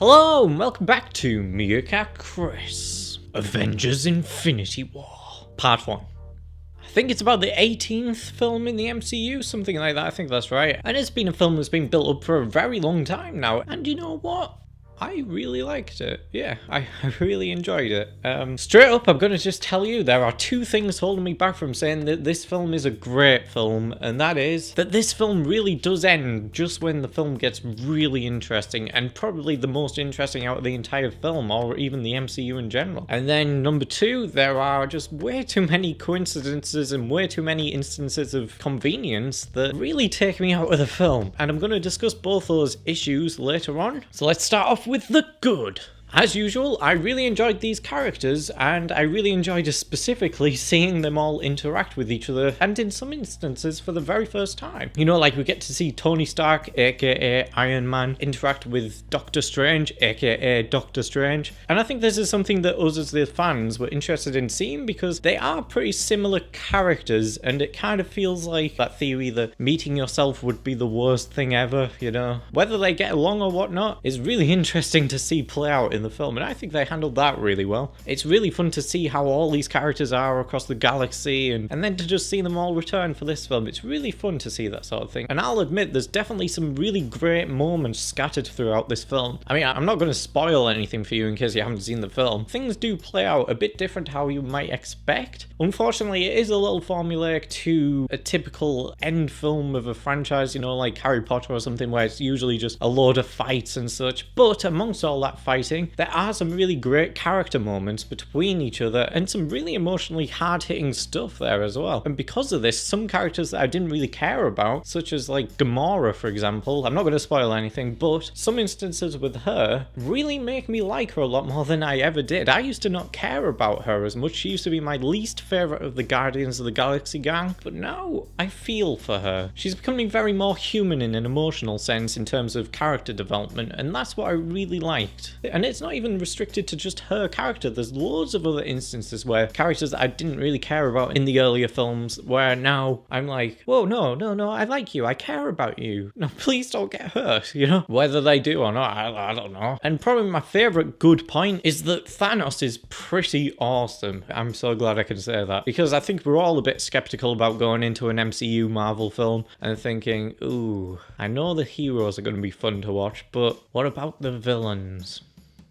Hello and welcome back to Meerkat Chris. Avengers Infinity War, Part 1. I think it's about the 18th film in the MCU, something like that, I think that's right. And it's been a film that's been built up for a very long time now, and you know what? I really liked it. Yeah, I really enjoyed it. Straight up, I'm going to just tell you there are two things holding me back from saying that this film is a great film, and that is that this film really does end just when the film gets really interesting, and probably the most interesting out of the entire film, or even the MCU in general. And then number two, there are just way too many coincidences and way too many instances of convenience that really take me out of the film. And I'm going to discuss both those issues later on. So let's start off with the good. As usual, I really enjoyed these characters, and I really enjoyed specifically seeing them all interact with each other, and in some instances for the very first time. You know, like we get to see Tony Stark, aka Iron Man, interact with Doctor Strange, aka Doctor Strange, and I think this is something that us as the fans were interested in seeing because they are pretty similar characters, and it kind of feels like that theory that meeting yourself would be the worst thing ever, you know? Whether they get along or whatnot is really interesting to see play out in the film, and I think they handled that really well. It's really fun to see how all these characters are across the galaxy, and then to just see them all return for this film. It's really fun to see that sort of thing. And I'll admit, there's definitely some really great moments scattered throughout this film. I mean, I'm not going to spoil anything for you in case you haven't seen the film. Things do play out a bit different how you might expect. Unfortunately, it is a little formulaic to a typical end film of a franchise, you know, like Harry Potter or something, where it's usually just a load of fights and such. But amongst all that fighting, there are some really great character moments between each other and some really emotionally hard-hitting stuff there as well. And because of this, some characters that I didn't really care about, such as like Gamora, for example, I'm not going to spoil anything, but some instances with her really make me like her a lot more than I ever did. I used to not care about her as much. She used to be my least favourite of the Guardians of the Galaxy gang, but now I feel for her. She's becoming very more human in an emotional sense in terms of character development, and that's what I really liked. And it's not even restricted to just her character. There's loads of other instances where characters that I didn't really care about in the earlier films, where now I'm like, whoa, no, I like you, I care about you. No, please don't get hurt, you know? Whether they do or not, I don't know. And probably my favourite good point is that Thanos is pretty awesome. I'm so glad I can say that, because I think we're all a bit skeptical about going into an MCU Marvel film and thinking, ooh, I know the heroes are going to be fun to watch, but what about the villains?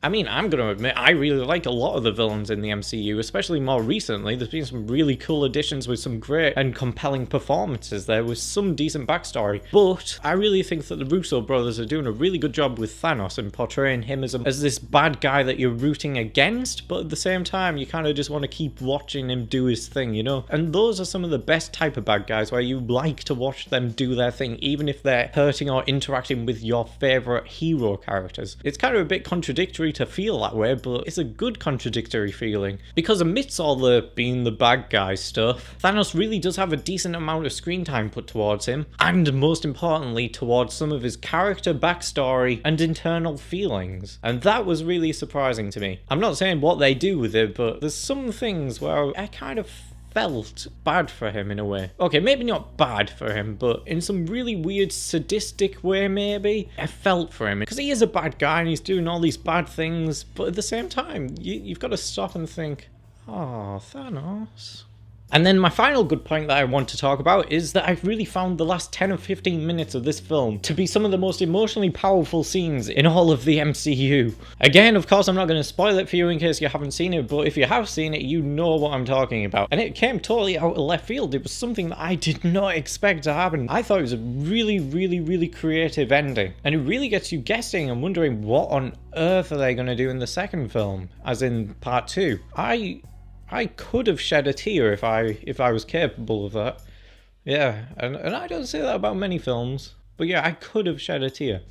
I mean, I'm going to admit, I really like a lot of the villains in the MCU, especially more recently. There's been some really cool additions with some great and compelling performances there with some decent backstory. But I really think that the Russo brothers are doing a really good job with Thanos and portraying him as this bad guy that you're rooting against, but at the same time, you kind of just want to keep watching him do his thing, you know? And those are some of the best type of bad guys where you like to watch them do their thing, even if they're hurting or interacting with your favourite hero characters. It's kind of a bit contradictory to feel that way, but it's a good contradictory feeling, because amidst all the being the bad guy stuff, Thanos really does have a decent amount of screen time put towards him, and most importantly towards some of his character backstory and internal feelings, and that was really surprising to me. I'm not saying what they do with it, but there's some things where I kind of felt bad for him in a way. Okay, maybe not bad for him, but in some really weird sadistic way maybe, I felt for him. Because he is a bad guy and he's doing all these bad things, but at the same time, you've got to stop and think, oh, Thanos. And then my final good point that I want to talk about is that I've really found the last 10 or 15 minutes of this film to be some of the most emotionally powerful scenes in all of the MCU. Again, of course, I'm not going to spoil it for you in case you haven't seen it, but if you have seen it, you know what I'm talking about. And it came totally out of left field. It was something that I did not expect to happen. I thought it was a really creative ending. And it really gets you guessing and wondering what on earth are they going to do in the second film, as in part 2. I could have shed a tear if I was capable of that. Yeah, and I don't say that about many films, but yeah, I could have shed a tear.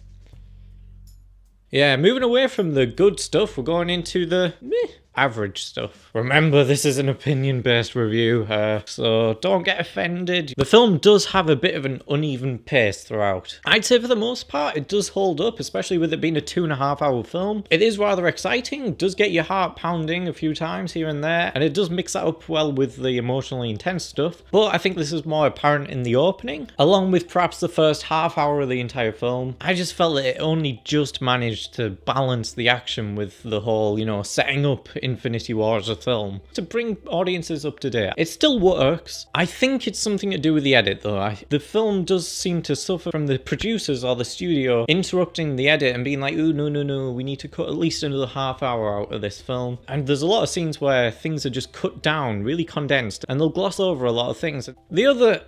Yeah, moving away from the good stuff, we're going into the meh. average stuff. Remember, this is an opinion-based review, so don't get offended. The film does have a bit of an uneven pace throughout. I'd say for the most part, it does hold up, especially with it being a 2.5-hour film. It is rather exciting, does get your heart pounding a few times here and there, and it does mix that up well with the emotionally intense stuff. But I think this is more apparent in the opening, along with perhaps the first half hour of the entire film. I just felt that it only just managed to balance the action with the whole, you know, setting up Infinity War as a film to bring audiences up to date. It still works. I think it's something to do with the edit though. The film does seem to suffer from the producers or the studio interrupting the edit and being like, ooh, no, we need to cut at least another half hour out of this film. And there's a lot of scenes where things are just cut down, really condensed, and they'll gloss over a lot of things. The other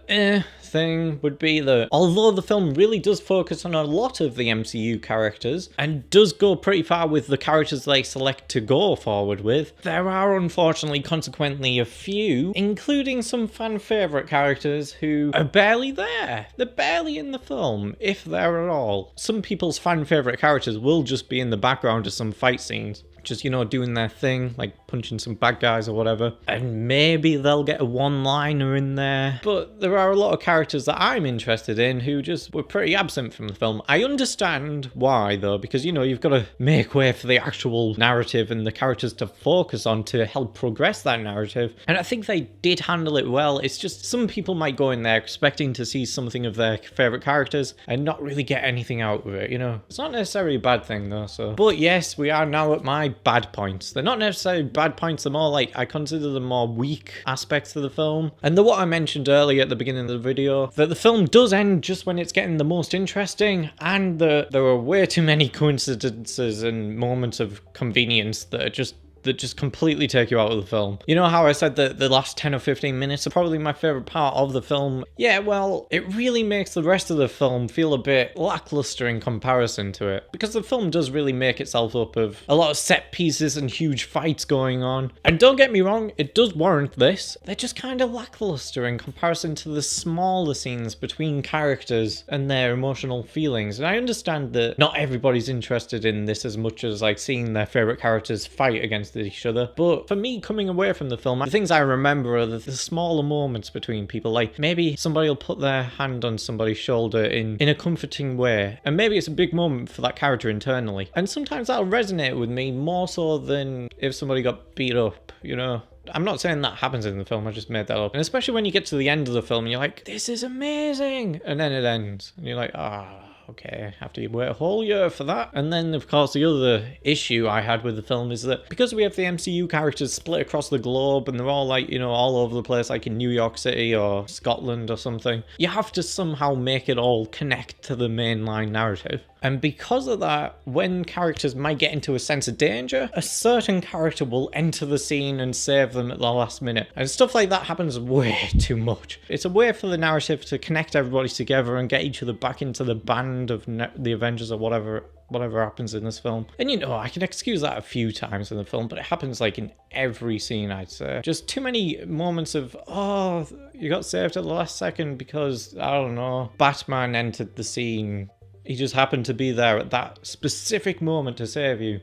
thing would be that although the film really does focus on a lot of the MCU characters and does go pretty far with the characters they select to go forward with, there are unfortunately consequently a few, including some fan favourite characters who are barely there. They're barely in the film, if they're at all. Some people's fan favourite characters will just be in the background of some fight scenes, just, you know, doing their thing, like punching some bad guys or whatever. And maybe they'll get a one-liner in there. But there are a lot of characters that I'm interested in who just were pretty absent from the film. I understand why, though, because, you know, you've got to make way for the actual narrative and the characters to focus on to help progress that narrative. And I think they did handle it well. It's just some people might go in there expecting to see something of their favourite characters and not really get anything out of it, you know? It's not necessarily a bad thing, though, so. But yes, we are now at my bad points. They're not necessarily bad points, they're more like, I consider them more weak aspects of the film. And what I mentioned earlier at the beginning of the video, that the film does end just when it's getting the most interesting, and there are way too many coincidences and moments of convenience that just completely take you out of the film. You know how I said that the last 10 or 15 minutes are probably my favourite part of the film? Yeah, well, it really makes the rest of the film feel a bit lackluster in comparison to it. Because the film does really make itself up of a lot of set pieces and huge fights going on. And don't get me wrong, it does warrant this. They're just kind of lackluster in comparison to the smaller scenes between characters and their emotional feelings. And I understand that not everybody's interested in this as much as like seeing their favourite characters fight against each other, but for me, coming away from the film, the things I remember are the smaller moments between people. Like maybe somebody will put their hand on somebody's shoulder in a comforting way, and maybe it's a big moment for that character internally, and sometimes that'll resonate with me more so than if somebody got beat up, you know. I'm not saying that happens in the film, I just made that up. And especially when you get to the end of the film and you're like, this is amazing, and then it ends and you're like, okay, have to wait a whole year for that. And then, of course, the other issue I had with the film is that because we have the MCU characters split across the globe and they're all like, you know, all over the place, like in New York City or Scotland or something, you have to somehow make it all connect to the mainline narrative. And because of that, when characters might get into a sense of danger, a certain character will enter the scene and save them at the last minute. And stuff like that happens way too much. It's a way for the narrative to connect everybody together and get each other back into the band of the Avengers or whatever happens in this film. And you know, I can excuse that a few times in the film, but it happens like in every scene, I'd say. Just too many moments of, oh, you got saved at the last second because, I don't know, Batman entered the scene. He just happened to be there at that specific moment to save you.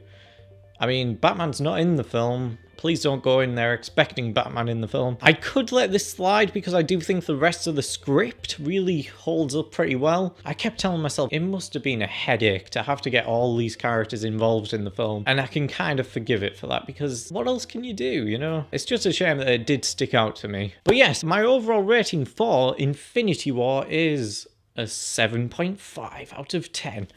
I mean, Batman's not in the film. Please don't go in there expecting Batman in the film. I could let this slide because I do think the rest of the script really holds up pretty well. I kept telling myself it must have been a headache to have to get all these characters involved in the film. And I can kind of forgive it for that because what else can you do, you know? It's just a shame that it did stick out to me. But yes, my overall rating for Infinity War is a 7.5 out of 10.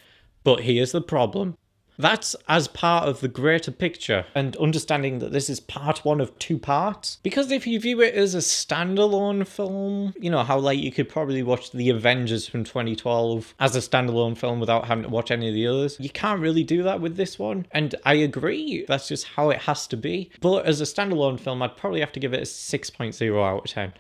But here's the problem. That's as part of the greater picture and understanding that this is part one of two parts. Because if you view it as a standalone film, you know how like you could probably watch The Avengers from 2012 as a standalone film without having to watch any of the others. You can't really do that with this one. And I agree, that's just how it has to be. But as a standalone film, I'd probably have to give it a 6.0 out of 10.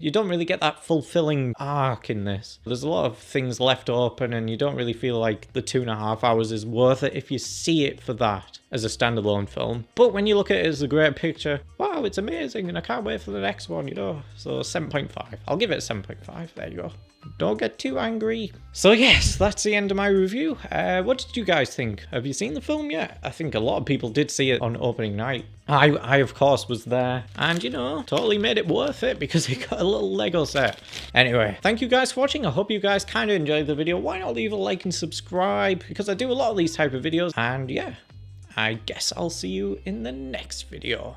You don't really get that fulfilling arc in this. There's a lot of things left open and you don't really feel like the 2.5 hours is worth it if you see it for that. as a standalone film. But when you look at it as a great picture, wow, it's amazing, and I can't wait for the next one, you know? So 7.5. I'll give it a 7.5. There you go. Don't get too angry. So yes, that's the end of my review. What did you guys think? Have you seen the film yet? I think a lot of people did see it on opening night. I of course was there, and you know, totally made it worth it because it got a little Lego set. Anyway, thank you guys for watching. I hope you guys kind of enjoyed the video. Why not leave a like and subscribe, because I do a lot of these type of videos. And yeah, I guess I'll see you in the next video.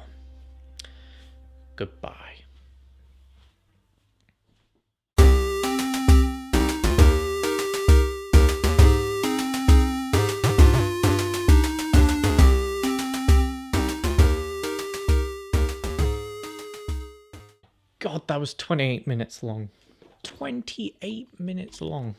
Goodbye. God, that was 28 minutes long. 28 minutes long.